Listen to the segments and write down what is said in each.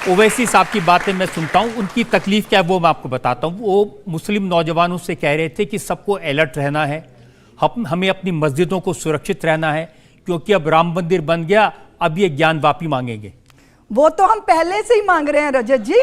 ओवैसी साहब की बातें मैं सुनता हूं, उनकी तकलीफ क्या है वो मैं आपको बताता हूं। वो मुस्लिम नौजवानों से कह रहे थे कि सबको अलर्ट रहना है, हमें अपनी मस्जिदों को सुरक्षित रहना है, क्योंकि अब राम मंदिर बन गया, अब ये ज्ञान वापी मांगेंगे। वो तो हम पहले से ही मांग रहे हैं रजत जी।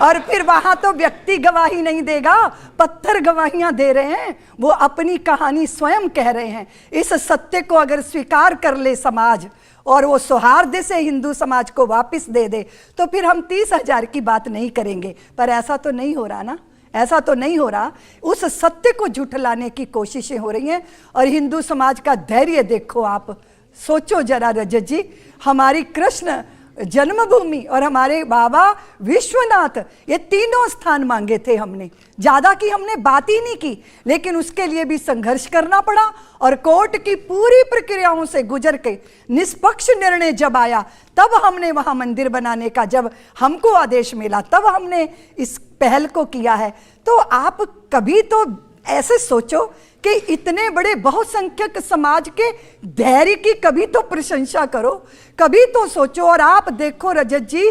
और फिर वहां तो व्यक्ति गवाही नहीं देगा, पत्थर गवाहियां दे रहे हैं, वो अपनी कहानी स्वयं कह रहे हैं। इस सत्य को अगर स्वीकार कर ले समाज और वो सौहार्द से हिंदू समाज को वापस दे दे, तो फिर हम 30,000 की बात नहीं करेंगे। पर ऐसा तो नहीं हो रहा ना, ऐसा तो नहीं हो रहा। उस सत्य को झुठलाने की कोशिशें हो रही हैं। और हिंदू समाज का धैर्य देखो आप, सोचो जरा रजत जी, हमारी कृष्ण जन्मभूमि और हमारे बाबा विश्वनाथ, ये तीनों स्थान मांगे थे हमने, ज्यादा की हमने बात ही नहीं की, लेकिन उसके लिए भी संघर्ष करना पड़ा। और कोर्ट की पूरी प्रक्रियाओं से गुजर के निष्पक्ष निर्णय जब आया, तब हमने वहां मंदिर बनाने का, जब हमको आदेश मिला, तब हमने इस पहल को किया है। तो आप कभी तो ऐसे सोचो कि इतने बड़े बहुसंख्यक समाज के धैर्य की कभी तो प्रशंसा करो, कभी तो सोचो। और आप देखो रजत जी,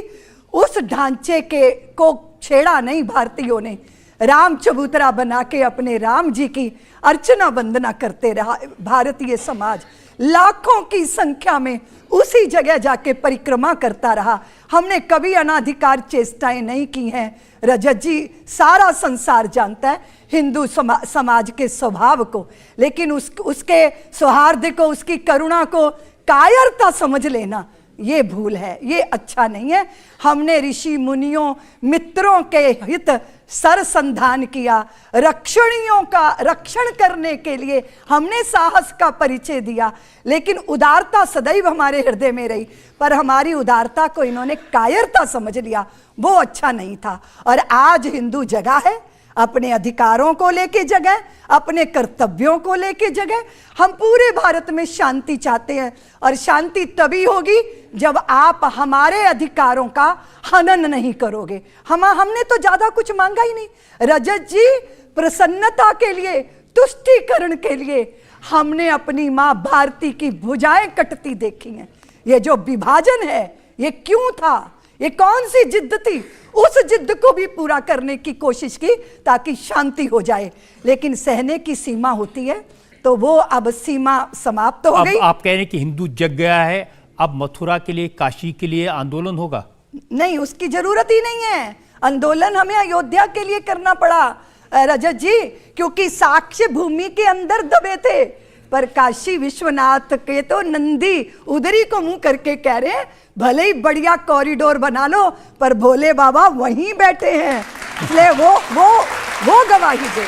उस ढांचे को छेड़ा नहीं भारतीयों ने, राम चबूतरा बना के अपने राम जी की अर्चना वंदना करते रहा भारतीय समाज, लाखों की संख्या में उसी जगह जाके परिक्रमा करता रहा। हमने कभी अनाधिकार चेष्टाएं नहीं की हैं रजत जी। सारा संसार जानता है हिंदू समाज के स्वभाव को, लेकिन उसके सौहार्द को, उसकी करुणा को कायरता समझ लेना, ये भूल है, ये अच्छा नहीं है। हमने ऋषि मुनियों मित्रों के हित सरसंधान किया, रक्षणियों का रक्षण करने के लिए हमने साहस का परिचय दिया, लेकिन उदारता सदैव हमारे हृदय में रही। पर हमारी उदारता को इन्होंने कायरता समझ लिया, वो अच्छा नहीं था। और आज हिंदू जगह है, अपने अधिकारों को लेके जगह, अपने कर्तव्यों को लेके जगह। हम पूरे भारत में शांति चाहते हैं, और शांति तभी होगी जब आप हमारे अधिकारों का हनन नहीं करोगे। हमने तो ज्यादा कुछ मांगा ही नहीं रजत जी। प्रसन्नता के लिए, तुष्टीकरण के लिए हमने अपनी मां भारती की भुजाएं कटती देखी हैं। ये जो विभाजन है, ये क्यों था, ये कौन सी जिद्द थी, उस जिद्द को भी पूरा करने की कोशिश की ताकि शांति हो जाए। लेकिन सहने की सीमा होती है, तो वो अब सीमा समाप्त हो गई। आप कह रहे हैं कि हिंदू जग गया है, अब मथुरा के लिए, काशी के लिए आंदोलन होगा? नहीं, उसकी जरूरत ही नहीं है। आंदोलन हमें अयोध्या के लिए करना पड़ा रजत जी, क्योंकि साक्ष्य भूमि के अंदर दबे थे। पर काशी विश्वनाथ के तो नंदी उधरी को मुंह करके कह रहे हैं, भले ही बढ़िया कॉरिडोर बना लो, पर भोले बाबा वहीं बैठे हैं, इसलिए वो गवाही दे।